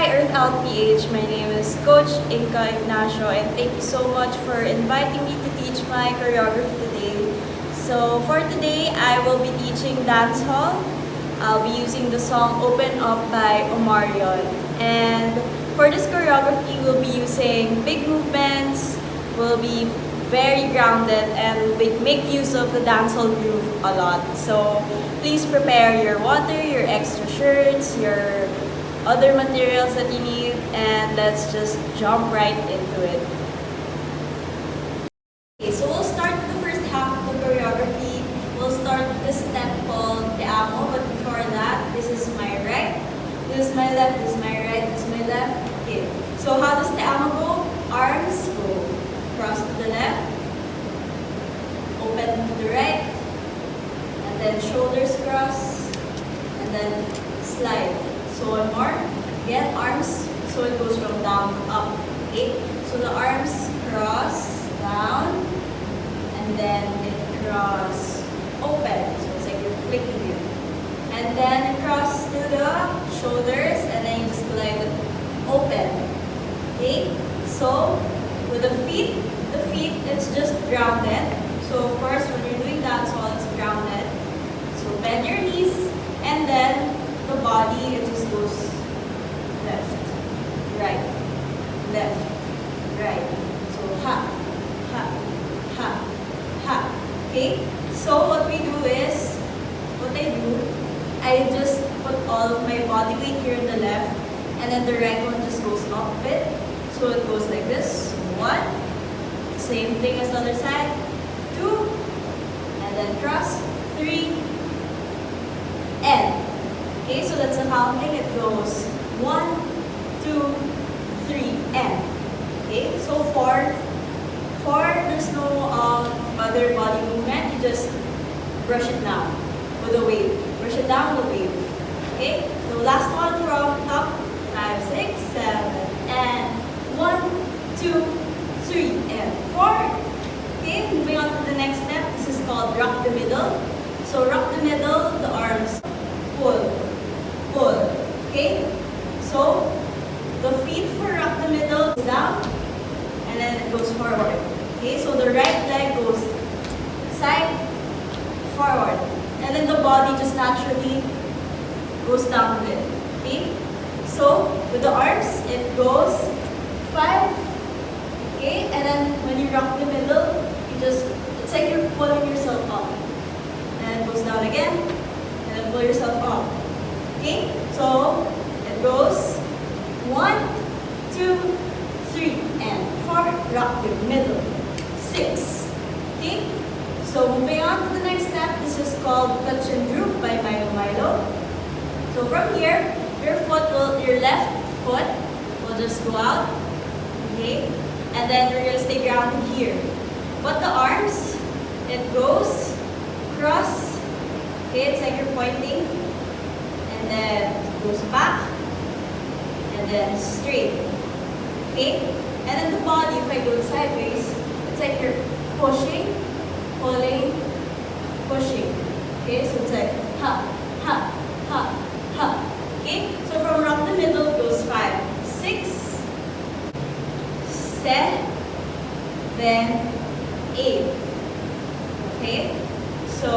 Earth Out PH. My name is Coach Inca Ignacio, and thank you so much for inviting me to teach my choreography today. So for today, I will be teaching dancehall. I'll be using the song Open Up by Omarion. And for this choreography, we'll be using big movements, we'll be very grounded, and we'll make use of the dancehall groove a lot. So please prepare your water, your extra shirts, your other materials that you need, and let's just jump right into it. Okay, so we'll start with the first half of the choreography. We'll start with the step called Te Amo, but before that, this is my right, this is my left, this is my right, this is my left. Okay, so how does Te Amo go? Arms go cross to the left, open to the right, and then shoulders cross, and then slide. So one more, again, arms, so it goes from down to up, okay? So the arms cross, down, and then it cross, open, so it's like you're flicking it. And then it cross to the shoulders, and then you just glide it open, okay? So with the feet, it's just grounded. So of course, when you're doing dancehall, it's grounded. So bend your knees, and then the body, it just goes left, right, left, right. So ha, ha, ha, ha. Okay? So what we do is, I just put all of my body weight here in the left, and then the right one just goes up a bit. So it goes like this. 1, same thing as the other side. 2, and then cross. 3, and. Okay, so that's the counting. It goes 1, 2, 3, and. Okay, so for there's no other body movement. You just brush it down with a wave. Brush it down with a wave. Okay, so last one from top. 5, 6, 7, and 1, 2, 3, and 4. Okay, moving on to the next step. This is called rock the middle. So rock the middle, the arms pull. Okay, so the feet for rock the middle goes down, and then it goes forward. Okay, so the right leg goes side, forward, and then the body just naturally goes down with it. Okay, so with the arms, it goes 5. Okay, and then when you rock the middle, it's like you're pulling yourself up, and it goes down again, and then pull yourself up. Okay, so it goes 1, 2, 3, and 4. Rock the middle. 6. Okay, so moving on to the next step. This is called touch and groove by Milo. So from here, your left foot will just go out. Okay, and then we're gonna stay grounded here. But the arms, it goes cross. Okay, it's like you're pointing. And then it goes back, and then straight. Okay? And then the body, if I go sideways, it's like you're pushing, pulling, pushing. Okay? So it's like ha, ha, ha, ha. Okay? So from rock the middle, it goes 5, 6, 7, 8. Okay? So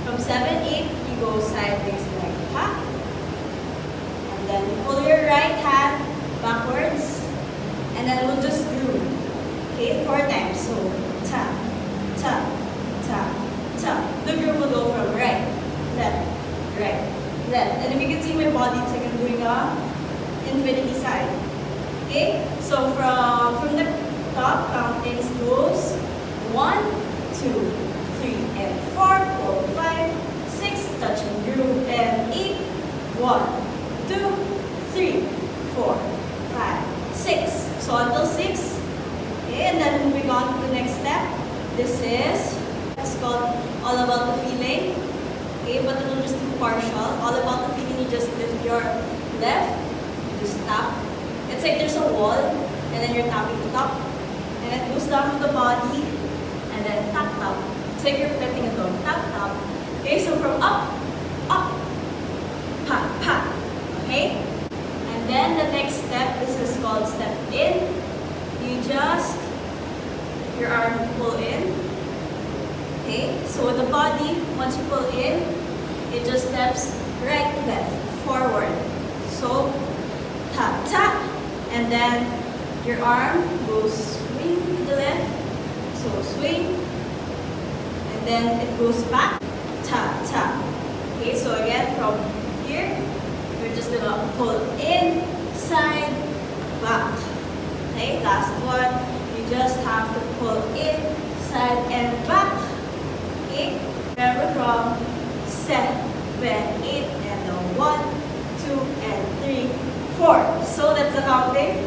from 7, 8, you go sideways like that. And then pull your right hand backwards. And then we'll just groove. Okay, 4 times. So ta, ta, ta, ta. The groove will go from right, left, right, left. And if you can see my body, it's like I'm doing a infinity sign. Okay? So from the top, countings goes 1, 2, 3, and 4, 5, 6, touch and groove, and 8, 1, 2, 3, 4, 5, 6. So until 6. Okay, and then moving on to the next step. It's called All About the Feeling. Okay, but it will just do partial. All About the Feeling, you just lift your left, you just tap. It's like there's a wall, and then you're tapping the top. And then it goes down to the body, and then tap, tap. It's like you're petting a dog. Tap, tap. Okay, so from up, pa, pa. Okay? And then called step in. You just, your arm pull in. Okay, so the body, once you pull in, it just steps right, left, forward. So, tap, tap, and then your arm goes swing to the left. So swing, and then it goes back, tap, tap. Okay, so again from here, we're just gonna pull in, side, back. Okay, last one, you just have to pull in, side, and back. Okay, remember from 7, 8, and the 1, 2, and 3, 4. So that's the counting.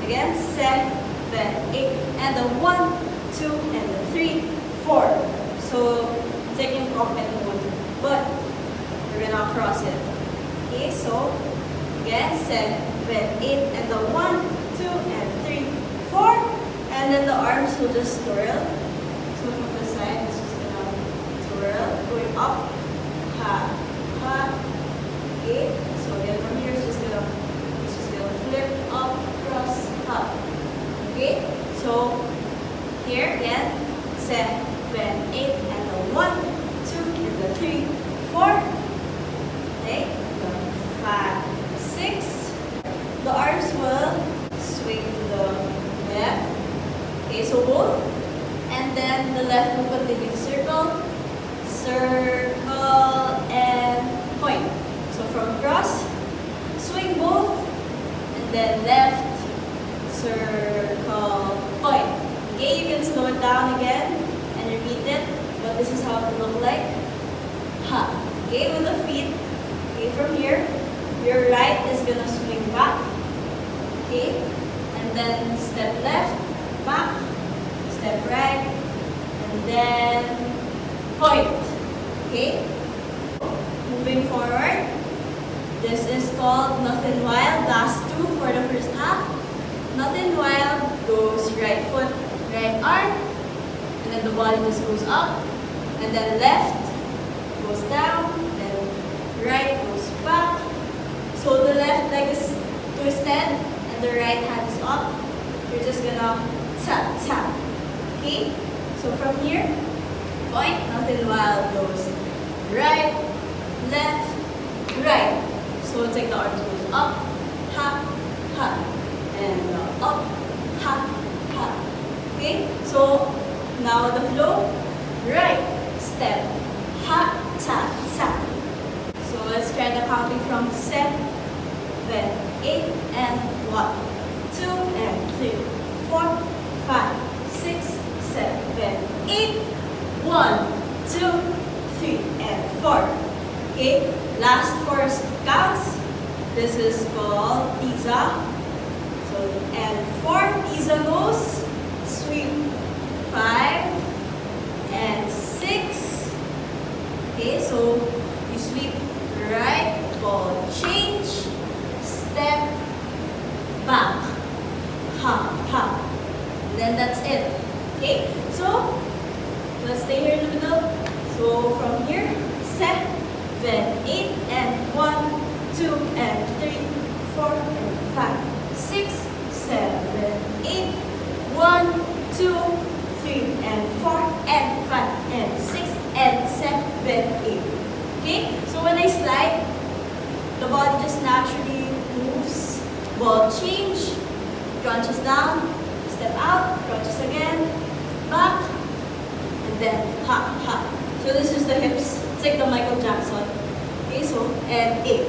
Again, 7, 8, and the 1, 2, and the 3, 4. So taking complete mode, but we're gonna cross it. Okay, so again, 7, 8, and the 1, 2, and 3, 4, and then the arms will just twirl. So from the side, it's just gonna twirl, going up, ha, ha. Okay, so again from here, it's just gonna flip up, cross, up. Okay, so here again, 7, 8, and the 1, 2, and the 3, 4. Okay, the 5, 6. The arms will swing to the left. Okay, so both. And then the left will continue to circle, circle, and point. So from cross, swing both, and then left, circle, point. Okay, you can slow it down again and repeat it, but this is how it will look like. Ha. Okay, with the feet. Okay, from here, your right is gonna swing back. Okay, and then step left, back, step right, and then point. Okay, moving forward. This is called Nothing Wild. Last two for the first half. Nothing Wild goes right foot, right arm, and then the body just goes up, and then left goes down, and right goes back. So the left leg is twisted, and the right hand is up. You're just gonna tap, tap. Okay? So from here, point, Nothing Wild goes right, left, right. So it's like the arms goes up, ha, ha, and up, ha, ha. Okay? So now the flow, right, step, ha, tap, tap. So let's try the counting from 7, 8, and 1, 2, and 3, 4, 5, 6, 7, 8, 1, 2, 3, and 4. Okay, last 4 counts. This is called Pizza. So, and 4 Pizza goes, sweep 5 and 6. Okay, so you sweep right, ball change, step back, ha, ha. And then that's it. Okay, so let's stay here in the middle. So from here, 7, 8, and 1, 2, and 3, 4, and 5, 6, 7, 8, 1, 2, 3, and 4, and 5, and 6, and 7, 8. Okay? So when I slide, the body just naturally moves. Ball change, crunches down, step out, crunches again, back, and then ha, ha. So this is the hips. It's like the Michael Jackson. Okay, so, and 8.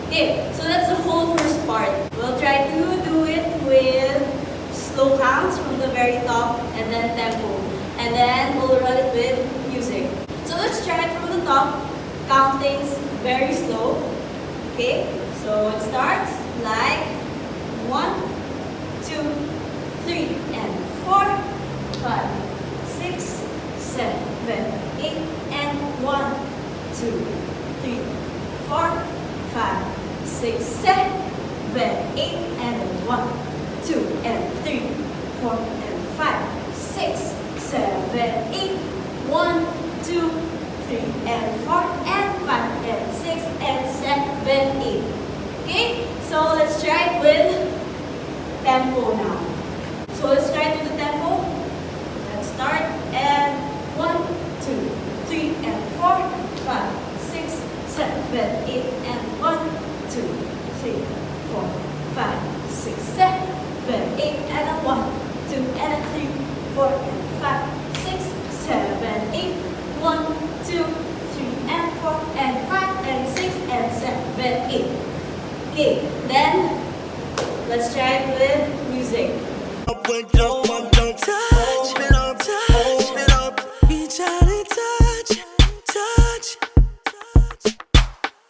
Okay, so that's the whole first part. We'll try to do it with slow counts from the very top and then tempo. And then we'll run it with music. So let's try it from the top. Countings very slow. Okay, so it starts like 1, 2, 3, and 4, 5, 6, 7, 8, and 1, 2, 3, 4, 5, 6, 7, 8, and 1, 2, and 3, 4, and 5, 6, 7, 8, 1, 2, 3, and 4, and 5, and 6, and 7, 8. Okay, so let's try it with tempo now. So let's try to the tempo. Let's start. And 1, 2, 3, and 4, 5, 6, 7, 8, and 1, 2, 3, 4, 5, 6, 7, 8, and a 1, 2, and a 3, 4, and 5, 6, 7, 8, 1, 2, 3, and 4, and 5, and 6, and 7, 8. Okay, then let's try it with music. Touch me up, touch me up. Reach out and touch, touch.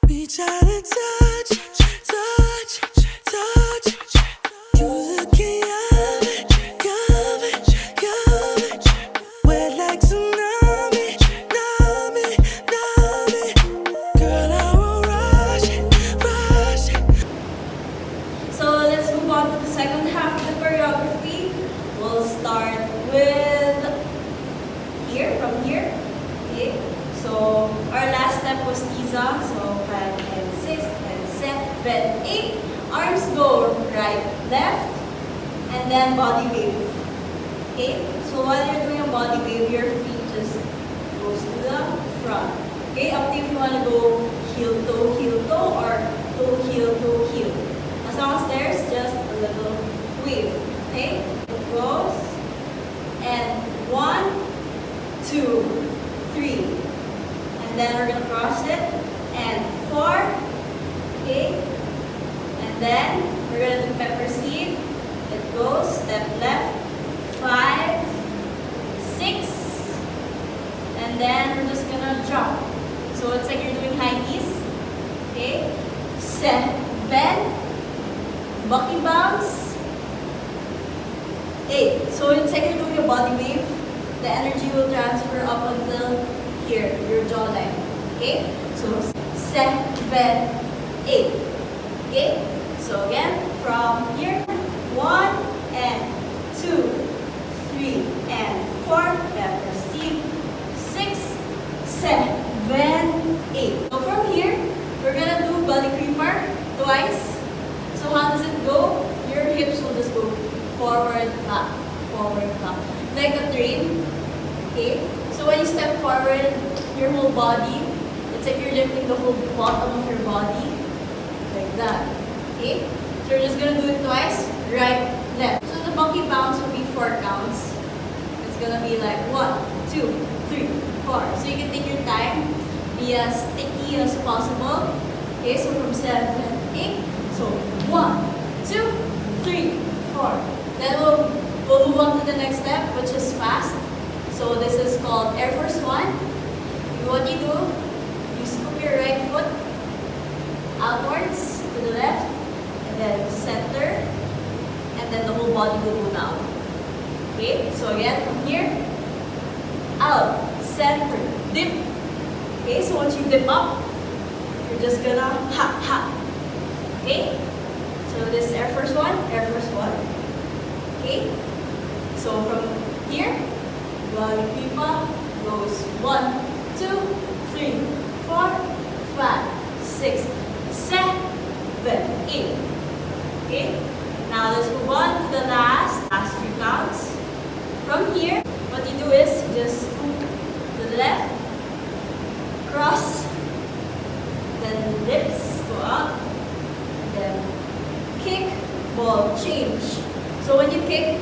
Reach out and touch, touch, touch. You looking yummy, yummy, yummy. Wet like tsunami, tsunami, tsunami. Girl, I will rush, rush. So let's move on to the second half of the choreography. We'll start with here, from here. Okay. So our last step was tiza. So 5 and 6 and 7, 8. Arms go right, left, and then body wave. Okay. So while you're doing a body wave, your feet just goes to the front. Okay. Up to if you want to go heel, toe, or toe, heel. As long as there's just a little wave. Okay? It goes. And 1, 2, 3. And then we're gonna cross it. And 4. Okay? And then we're gonna do pepper seed. It goes. Step left. 5, 6. And then we're just gonna jump. So it's like you're doing high knees. Okay? 7. Bucky bounce. 8. So it's like you're doing a body wave. The energy will transfer up until here, your jawline. Okay? So 7, 8. Okay? So again, from here, 1 and 2, 3 and 4. Pepper steam. 6, 7, 8. So from here, we're gonna do body creeper twice. So how does it go? Your hips will just go forward, back, like a train. Okay? So when you step forward, your whole body, it's like you're lifting the whole bottom of your body. Like that. Okay? So you're just gonna do it twice, right, left. So the monkey bounce will be 4 counts. It's gonna be like 1, 2, 3, 4. So you can take your time, be as sticky as possible. Okay, so from 7, 8. So 1, 2, 3, 4. Then we'll move on to the next step, which is fast. So this is called Air Force 1. What you do, you scoop your right foot outwards to the left, and then center, and then the whole body will go down. Okay, so again from here, out, center, dip. Okay, so once you dip up, you're just gonna ha. Okay? So this is Air Force 1, Air Force 1. Okay? So from here, body creep up, goes 1, 2, 3, 4, 5, 6, 7, 8. Okay? Now let's move on to the last few counts. From here, what you do is you just scoop to the left, cross, then dips, go up, then kick, ball change. So when you kick,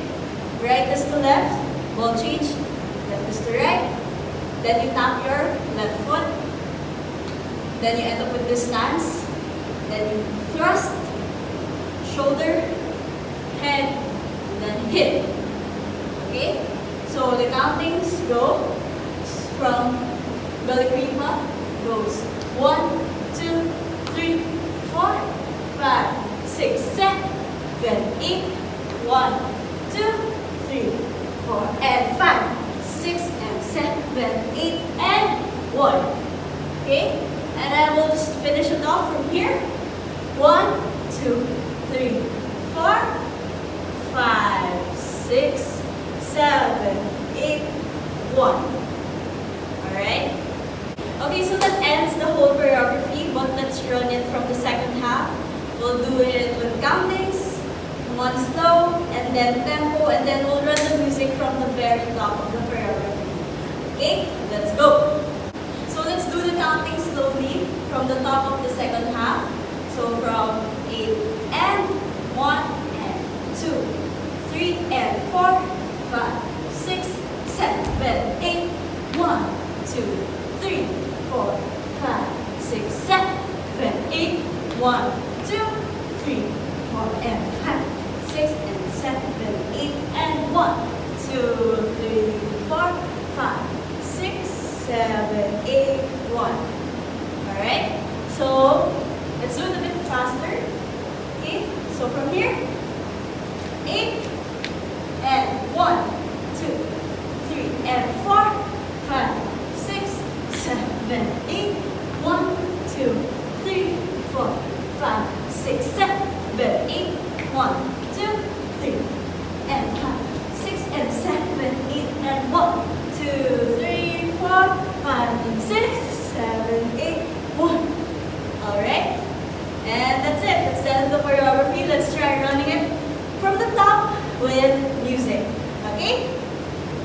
right is to left, ball change, left is to right. Then you tap your left foot. Then you end up with this stance. Then you thrust, shoulder, head, and then hip. Okay? So the countings go from belly creep up, goes 1, 2, 3, 4, 5, 6, 7, 8, 1, 2, 3, 4, and 5, 6, and 7, 8, and 1. Okay? And I will just finish it off from here. 1, 2, 3, 4, 5, 6, 7, 8, 1. Alright? Okay, so that ends the whole choreography, but let's run it from the second half. We'll do it with countings, 1 slow, and then tempo, and then we'll run the music from the very top of the choreography. Okay, let's go. So let's do the counting slowly from the top of the second half. So from 8 and 1 and 2, 3 and 4, 5, 6, 7, 8, 1, 2, 3, 4, 5, 6, 7, 8, 1, 2, 3, 4 and 5, 6 and 7, 8 and 1, 2, 3, 4, 5, 6, 7, 8, 1. Alright? So let's do it a bit faster. Okay? So from here, 8 and 1, 2, 3 and 4, 5, 6, 7, 8, 1, 2, 3, 4, 5, 6, 7, 8, 1, 2, 3 and 5, 6 and 7, 8 and 1, 2, 3, 4, 5 and 6, 7, 8, 1. Alright? And that's it. That's the end of the choreography. Let's try running it from the top with music. Okay?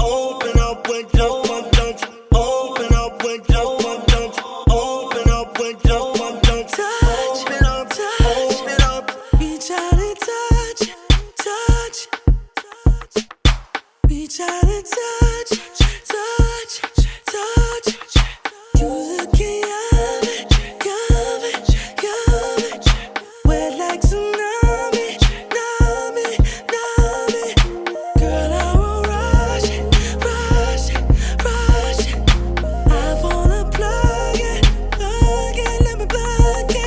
Open up with just one touch. Open up with just one touch. Open up with just one touch. Open up, open up. Reach out and touch, touch, touch. Reach out and touch, touch, touch. You looking yummy, yummy, yummy. Wet like tsunami, tsunami, tsunami. Girl, I will rush, rush, rush. I wanna plug it, let me plug it.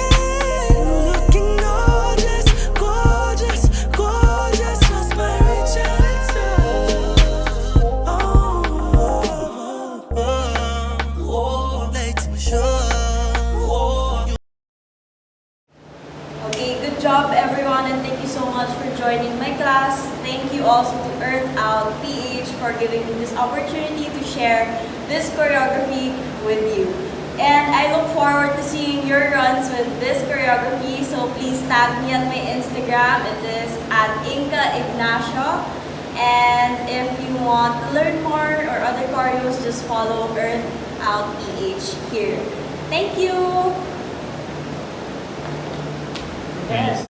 You looking gorgeous, gorgeous, gorgeous. Just my reach out and touch. Late to show. Okay, good job everyone, and thank you so much for joining my class. Thank you also to Earth Out PH for giving me this opportunity to share this choreography with you. And I look forward to seeing your runs with this choreography, so please tag me at my Instagram. It is at Inca Ignacio. And if you want to learn more or other choreos, just follow Earth Out PH here. Thank you! Yes.